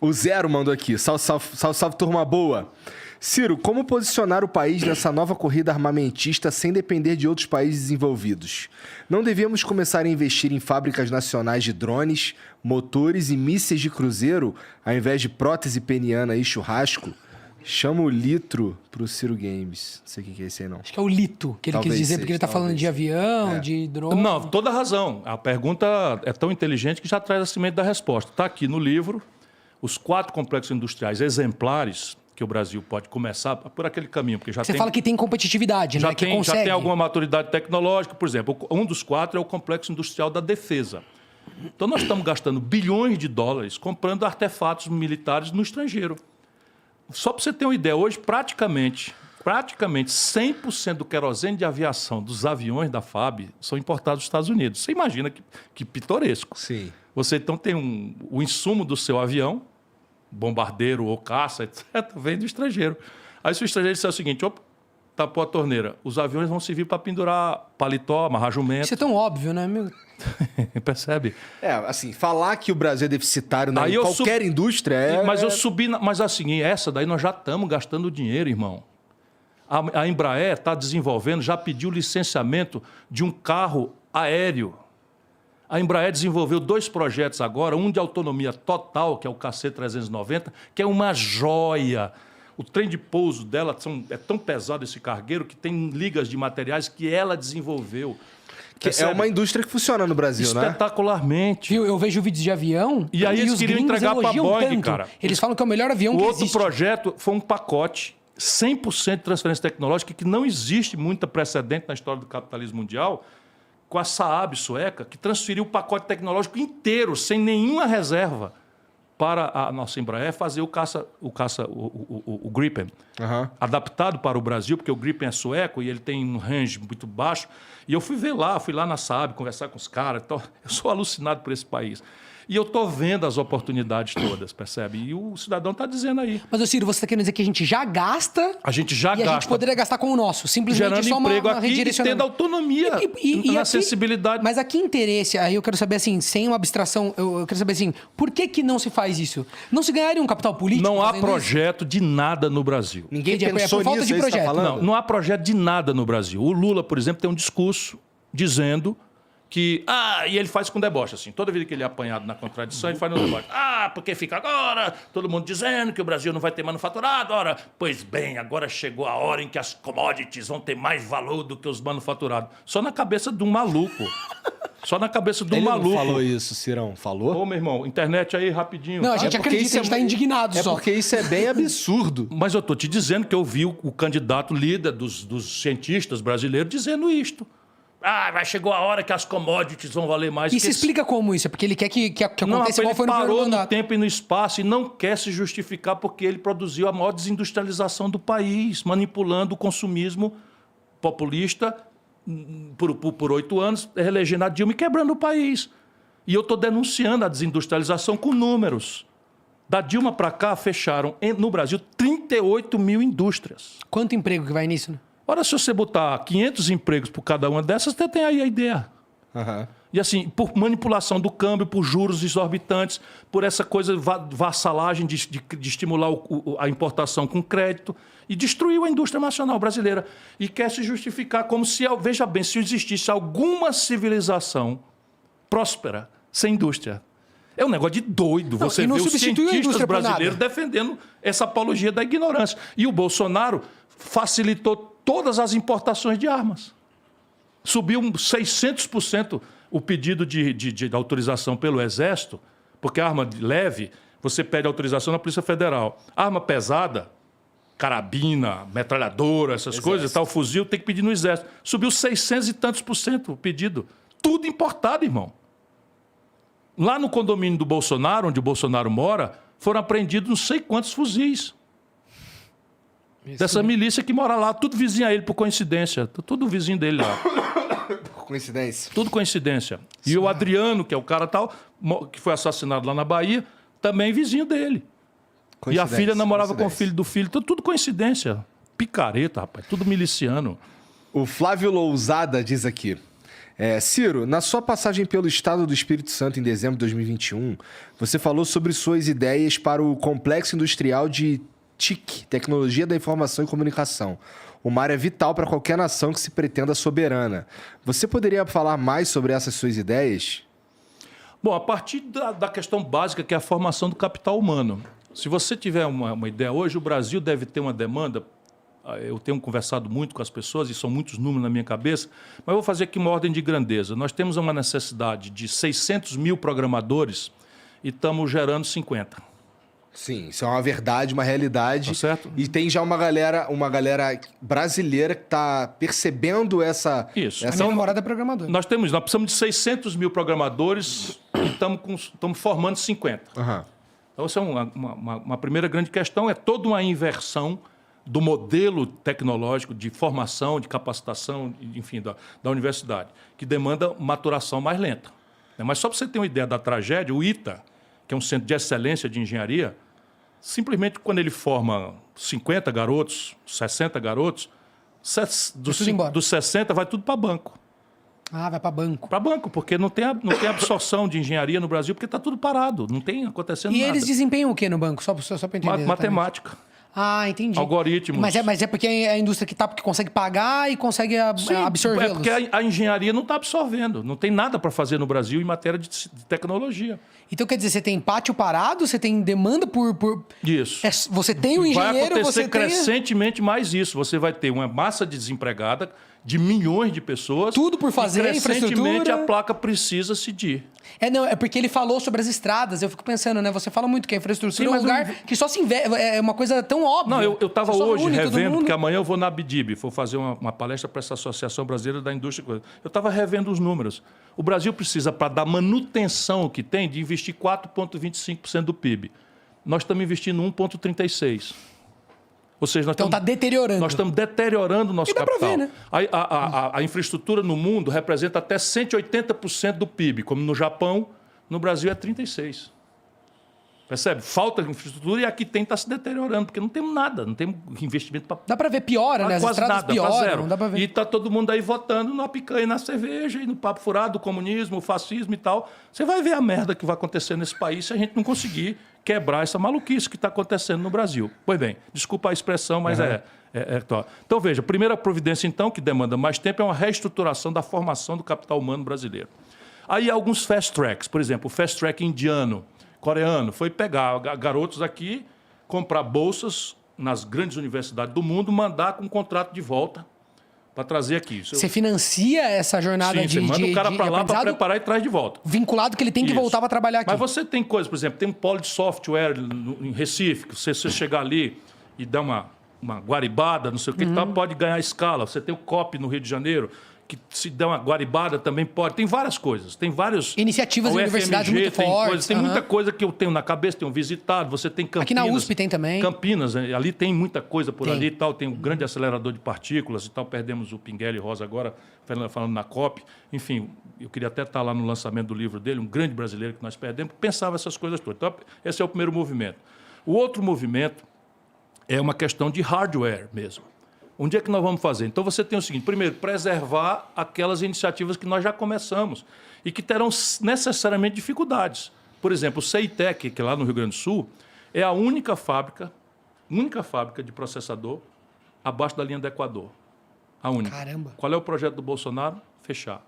O Zero mandou aqui. Salve, salve, salve, salve, turma boa. Ciro, como posicionar o país nessa nova corrida armamentista sem depender de outros países desenvolvidos? Não devíamos começar a investir em fábricas nacionais de drones, motores e mísseis de cruzeiro, ao invés de prótese peniana e churrasco? Chama o Litro pro Ciro Games. Não sei o que é esse aí, não. Acho que é o Lito que ele quis dizer, porque ele tá falando de avião, de drone. Não, toda razão. A pergunta é tão inteligente que já traz a semente da resposta. Está aqui no livro os 4 complexos industriais exemplares que o Brasil pode começar por aquele caminho. Porque já Você fala que tem competitividade, né? Que consegue. Já tem alguma maturidade tecnológica. Por exemplo, um dos 4 é o complexo industrial da defesa. Então nós estamos gastando bilhões de dólares comprando artefatos militares no estrangeiro. Só para você ter uma ideia, hoje praticamente 100% do querosene de aviação dos aviões da FAB são importados dos Estados Unidos. Você imagina que pitoresco. Sim. Você então tem o insumo do seu avião, bombardeiro ou caça, etc., vem do estrangeiro. Aí se o estrangeiro disser o seguinte, opa, tapou a torneira, os aviões vão servir para pendurar paletó, amarrar jumento. Isso é tão óbvio, né, meu? Percebe? Assim, falar que o Brasil é deficitário em qualquer indústria é... Mas eu subi... Mas assim, essa daí nós já estamos gastando dinheiro, irmão. A Embraer está desenvolvendo, já pediu licenciamento de um carro aéreo. A Embraer desenvolveu 2 projetos agora, um de autonomia total, que é o KC-390, que é uma joia. O trem de pouso dela é tão pesado, esse cargueiro, que tem ligas de materiais que ela desenvolveu. É uma indústria que funciona no Brasil, né? Espetacularmente. Eu vejo vídeos de avião e aí eles queriam entregar para a Boeing, tanto. Cara. Eles falam que é o melhor avião que existe. O outro projeto foi um pacote, 100% de transferência tecnológica, que não existe muita precedente na história do capitalismo mundial, com a Saab sueca, que transferiu o pacote tecnológico inteiro, sem nenhuma reserva, para a nossa Embraer fazer o Gripen, adaptado para o Brasil, porque o Gripen é sueco e ele tem um range muito baixo. E eu fui lá na Saab, conversar com os caras. Então, eu sou alucinado por esse país. E eu estou vendo as oportunidades todas, percebe? E o cidadão está dizendo aí. Mas, Ciro, você está querendo dizer que a gente já gasta... A gente já e gasta. a gente poderia gastar com o nosso. Simplesmente gerando só emprego uma aqui e tendo autonomia na acessibilidade. Mas a que interesse? Aí eu quero saber, assim, sem uma abstração, eu quero saber, assim, por que não se faz isso? Não se ganharia um capital político? Não há projeto de nada no Brasil. Ninguém pensou por falta nisso, de projeto. Tá falando? Não há projeto de nada no Brasil. O Lula, por exemplo, tem um discurso dizendo que... e ele faz com deboche, assim. Toda vida que ele é apanhado na contradição, ele faz no deboche. Porque fica agora todo mundo dizendo que o Brasil não vai ter manufaturado. Ora, pois bem, agora chegou a hora em que as commodities vão ter mais valor do que os manufaturados. Só na cabeça de um maluco. Só na cabeça de um maluco. Ele não falou isso, Cirão? Falou? Ô, meu irmão, internet aí, rapidinho. Não, a gente acredita, a gente está indignado só. Porque isso é bem absurdo. Mas eu tô te dizendo que eu vi o candidato líder dos cientistas brasileiros dizendo isto. Chegou a hora que as commodities vão valer mais. E se explica como isso? É porque ele quer que aconteça igual foi no primeiro mandato. Ele parou no tempo e no espaço e não quer se justificar porque ele produziu a maior desindustrialização do país, manipulando o consumismo populista por 8 anos, reelegendo a Dilma e quebrando o país. E eu estou denunciando a desindustrialização com números. Da Dilma para cá, fecharam no Brasil 38 mil indústrias. Quanto emprego que vai nisso, né? Ora, se você botar 500 empregos por cada uma dessas, você tem aí a ideia. E assim, por manipulação do câmbio, por juros exorbitantes, por essa coisa vassalagem de estimular a importação com crédito, e destruiu a indústria nacional brasileira. E quer se justificar como se, veja bem, se existisse alguma civilização próspera sem indústria. É um negócio de doido. Você vê os cientistas brasileiros defendendo essa apologia da ignorância. E o Bolsonaro facilitou todas as importações de armas. Subiu 600% o pedido de autorização pelo Exército, porque a arma leve, você pede autorização na Polícia Federal. Arma pesada, carabina, metralhadora, essas coisas, tal, fuzil, tem que pedir no Exército. Subiu 600 e tantos por cento o pedido. Tudo importado, irmão. Lá no condomínio do Bolsonaro, onde o Bolsonaro mora, foram apreendidos não sei quantos fuzis. Dessa milícia que mora lá, tudo vizinho a ele, por coincidência. Tudo vizinho dele lá. Por coincidência. Tudo coincidência. E o Adriano, que é o cara tal, que foi assassinado lá na Bahia, também vizinho dele. E a filha namorava com o filho do filho. Tudo coincidência. Picareta, rapaz. Tudo miliciano. O Flávio Lousada diz aqui. Ciro, na sua passagem pelo estado do Espírito Santo em dezembro de 2021, você falou sobre suas ideias para o Complexo Industrial de TIC, Tecnologia da Informação e Comunicação. Uma área vital para qualquer nação que se pretenda soberana. Você poderia falar mais sobre essas suas ideias? Bom, a partir da questão básica, que é a formação do capital humano. Se você tiver uma ideia hoje, o Brasil deve ter uma demanda. Eu tenho conversado muito com as pessoas, e são muitos números na minha cabeça, mas eu vou fazer aqui uma ordem de grandeza. Nós temos uma necessidade de 600 mil programadores e estamos gerando 50. Sim, isso é uma verdade, uma realidade. Tá certo? E tem já uma galera brasileira que está percebendo essa... Isso. A minha namorada é programadora. Nós precisamos de 600 mil programadores e estamos formando 50. Uhum. Então, essa é uma primeira grande questão, é toda uma inversão do modelo tecnológico de formação, de capacitação, enfim, da universidade, que demanda maturação mais lenta. Mas só para você ter uma ideia da tragédia, o ITA, que é um centro de excelência de engenharia, simplesmente quando ele forma 50 garotos, 60 garotos, dos 60 vai tudo para banco. Ah, vai para banco. Para banco, porque não tem absorção de engenharia no Brasil, porque está tudo parado, não tem acontecendo nada. E eles desempenham o que no banco? Só para entender. Matemática. Ah, entendi. Algoritmos. Mas é porque é a indústria que consegue pagar e consegue absorvê-los. É porque a engenharia não está absorvendo. Não tem nada para fazer no Brasil em matéria de tecnologia. Então, quer dizer, você tem pátio parado, você tem demanda por... Isso. Você tem um engenheiro, vai acontecer você crescentemente mais isso. Você vai ter uma massa de desempregada de milhões de pessoas. Tudo por fazer, e crescentemente infraestrutura. a placa precisa decidir. É porque ele falou sobre as estradas. Eu fico pensando, né? Você fala muito que a infraestrutura é um lugar que só se investe. É uma coisa tão óbvia. Não, eu estava hoje revendo, porque que amanhã eu vou na Abdib, vou fazer uma palestra para essa Associação Brasileira da Indústria. Eu estava revendo os números. O Brasil precisa, para dar manutenção que tem, de investir 4,25% do PIB. Nós estamos investindo 1,36%. Ou seja, Então está deteriorando. Nós estamos deteriorando o nosso capital. Pra ver, né? A infraestrutura no mundo representa até 180% do PIB, como no Japão, no Brasil é 36%. Percebe? Falta de infraestrutura e aqui está se deteriorando, porque não temos nada, não temos investimento para... Dá para ver, piora, né? As quase estradas nada, pioram, zero. dá para ver. E está todo mundo aí votando na picanha e na cerveja, e no papo furado, o comunismo, o fascismo e tal. Você vai ver a merda que vai acontecer nesse país se a gente não conseguir quebrar essa maluquice que está acontecendo no Brasil. Pois bem, desculpa a expressão, mas Então, veja, a primeira providência, então, que demanda mais tempo, é uma reestruturação da formação do capital humano brasileiro. Aí alguns fast tracks, por exemplo, o fast track indiano, coreano, foi pegar garotos aqui, comprar bolsas nas grandes universidades do mundo, mandar com um contrato de volta para trazer aqui. Você financia essa jornada Sim, você manda o cara para lá para preparar e traz de volta. Vinculado que ele tem que voltar para trabalhar aqui. Mas você tem coisas, por exemplo, tem um polo de software em Recife, que você chegar ali e dar uma guaribada, não sei o que, tal, pode ganhar escala. Você tem o COP no Rio de Janeiro, que se der uma guaribada também pode. Tem várias coisas. Tem várias... Iniciativas de universidades muito fortes. Tem muita coisa que eu tenho na cabeça, tenho visitado. Você tem Campinas. Aqui na USP tem também. Campinas, ali tem muita coisa por ali e tal. Tem um grande acelerador de partículas e tal. Perdemos o Pinguelli Rosa agora, falando na COP. Enfim, eu queria até estar lá no lançamento do livro dele, um grande brasileiro que nós perdemos, que pensava essas coisas todas. Então, esse é o primeiro movimento. O outro movimento é uma questão de hardware mesmo. Onde é que nós vamos fazer? Então, você tem o seguinte: primeiro, preservar aquelas iniciativas que nós já começamos e que terão necessariamente dificuldades. Por exemplo, o CEITEC, que é lá no Rio Grande do Sul, é a única fábrica de processador abaixo da linha do Equador. A única. Caramba. Qual é o projeto do Bolsonaro? Fechar.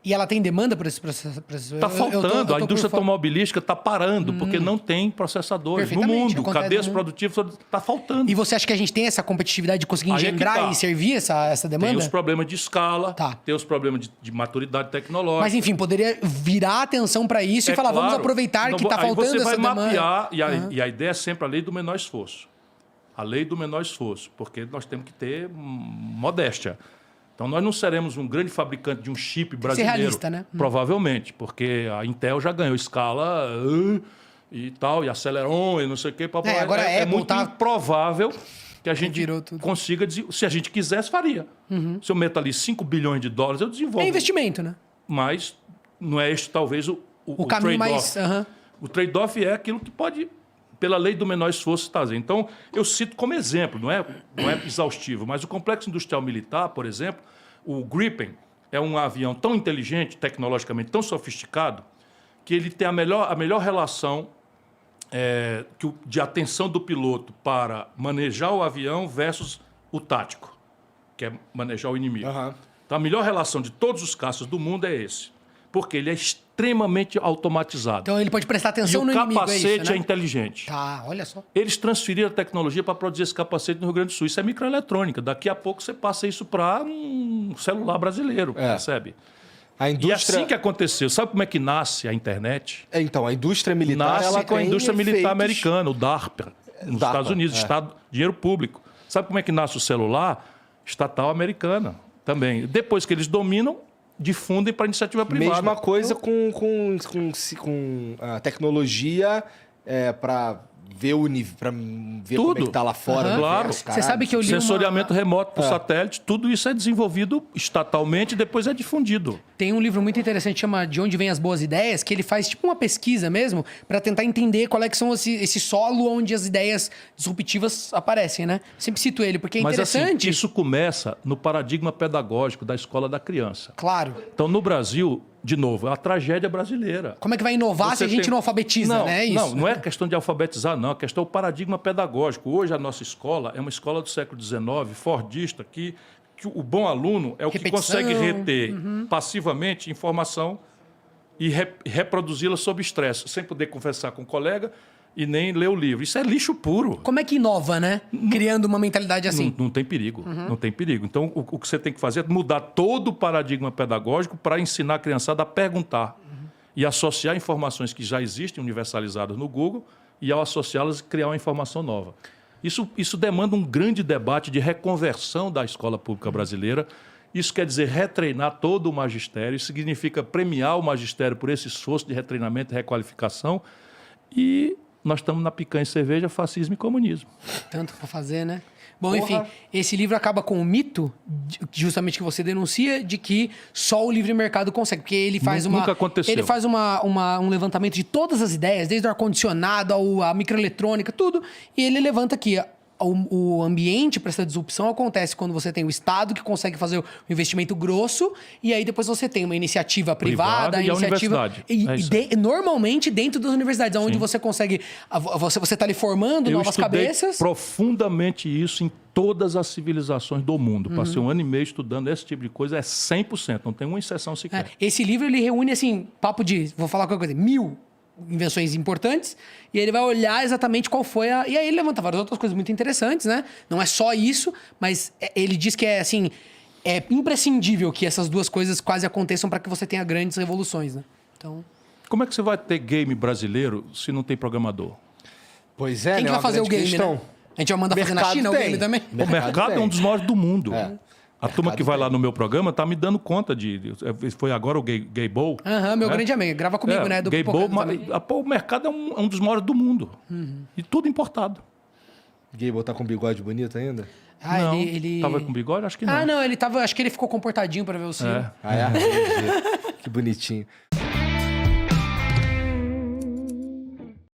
E ela tem demanda por esse processo? Está faltando. A indústria automobilística está parando, porque não tem processadores no mundo. Cadeias produtivas está faltando. E você acha que a gente tem essa competitividade de conseguir engendrar e servir essa demanda? Tem os problemas de escala, tem os problemas de maturidade tecnológica. Mas, enfim, poderia virar atenção para isso e falar, vamos aproveitar que está faltando essa demanda. Você vai mapear, e a ideia é sempre a lei do menor esforço. A lei do menor esforço, porque nós temos que ter modéstia. Então, nós não seremos um grande fabricante de um chip brasileiro. Ser realista, né? Provavelmente, porque a Intel já ganhou escala e tal, e Aceleron e não sei o quê. Agora é muito improvável que a gente consiga... Se a gente quisesse, faria. Se eu meto ali 5 bilhões de dólares, eu desenvolvo. É investimento, né? Mas não é este, talvez, o caminho trade-off. mais... O trade-off é aquilo que pode... pela lei do menor esforço fazer. Então, eu cito como exemplo, não é exaustivo, mas o Complexo Industrial Militar, por exemplo, O Gripen é um avião tão inteligente, tecnologicamente tão sofisticado, que ele tem a melhor relação de atenção do piloto para manejar o avião versus o tático, que é manejar o inimigo. Então, a melhor relação de todos os caças do mundo é esse, porque ele é extremamente automatizado. Então ele pode prestar atenção no inimigo, E o capacete isso, né? é inteligente. Tá, olha só. Eles transferiram a tecnologia para produzir esse capacete no Rio Grande do Sul. Isso é microeletrônica. Daqui a pouco você passa isso para um celular brasileiro, percebe? A indústria... E assim que aconteceu, sabe como é que nasce a internet? Então, a indústria militar... Nasce ela com a tem indústria militar efeitos... americana, o DARPA, nos Estados Unidos, dinheiro público. Sabe como é que nasce o celular? Estatal americana também. Depois que eles dominam, difundem para iniciativa privada. Mesma coisa com a tecnologia para ver para ver como é que tá lá fora. Claro. Você sabe que eu li Sensoriamento remoto por satélite, tudo isso é desenvolvido estatalmente e depois é difundido. Tem um livro muito interessante que chama De Onde Vêm as Boas Ideias, que ele faz tipo uma pesquisa mesmo para tentar entender qual é que são esse solo onde as ideias disruptivas aparecem, né? Sempre cito ele, porque é interessante. Mas assim, isso começa no paradigma pedagógico da escola da criança. Claro. Então, no Brasil, de novo, é a tragédia brasileira. Como é que vai inovar se a gente não alfabetiza, né? Não é questão de alfabetizar, não. A questão é o paradigma pedagógico. Hoje, a nossa escola é uma escola do século XIX, fordista, que o bom aluno é o que consegue reter passivamente informação e reproduzi-la sob estresse, sem poder conversar com o colega e nem ler o livro. Isso é lixo puro. Como é que inova, né? Criando uma mentalidade assim. Não tem perigo. Não tem perigo. Então, o que você tem que fazer é mudar todo o paradigma pedagógico para ensinar a criançada a perguntar e associar informações que já existem universalizadas no Google e, ao associá-las, criar uma informação nova. Isso demanda um grande debate de reconversão da escola pública brasileira. Isso quer dizer retreinar todo o magistério. Isso significa premiar o magistério por esse esforço de retreinamento e requalificação. E nós estamos na picanha e cerveja, fascismo e comunismo. Tanto para fazer, né? Bom, enfim, esse livro acaba com o mito, justamente que você denuncia, de que só o livre mercado consegue. Porque ele faz Nunca aconteceu. Ele faz um levantamento de todas as ideias, desde o ar-condicionado à microeletrônica, tudo. E ele levanta aqui. O ambiente para essa disrupção acontece quando você tem o Estado que consegue fazer o investimento grosso e aí depois você tem uma iniciativa privada e iniciativa a universidade. Normalmente dentro das universidades, onde você consegue... Você está ali formando novas cabeças. Eu estudei profundamente isso em todas as civilizações do mundo. Passei 1 ano e meio estudando esse tipo de coisa, é 100%, não tem uma exceção sequer. Esse livro ele reúne, assim, papo de... Vou falar qualquer coisa, 1000 invenções importantes, e ele vai olhar exatamente qual foi a... E aí ele levanta várias outras coisas muito interessantes, né? Não é só isso, mas ele diz que é imprescindível que essas duas coisas quase aconteçam para que você tenha grandes revoluções, né? Então... Como é que você vai ter game brasileiro se não tem programador? Pois é, quem que vai fazer o game, né? A gente vai mandar fazer na China o game também? O mercado é um dos maiores do mundo. A turma que vai lá no meu programa tá me dando conta foi agora o Gay Bowl. Meu grande amigo. Grava comigo, né? Do Gay Bowl, o mercado é um dos maiores do mundo. E tudo importado. Gay Bowl tá com bigode bonito ainda? Não, ele tava com bigode? Acho que não. Não, ele tava... Acho que ele ficou comportadinho para ver o Ciro. Que bonitinho.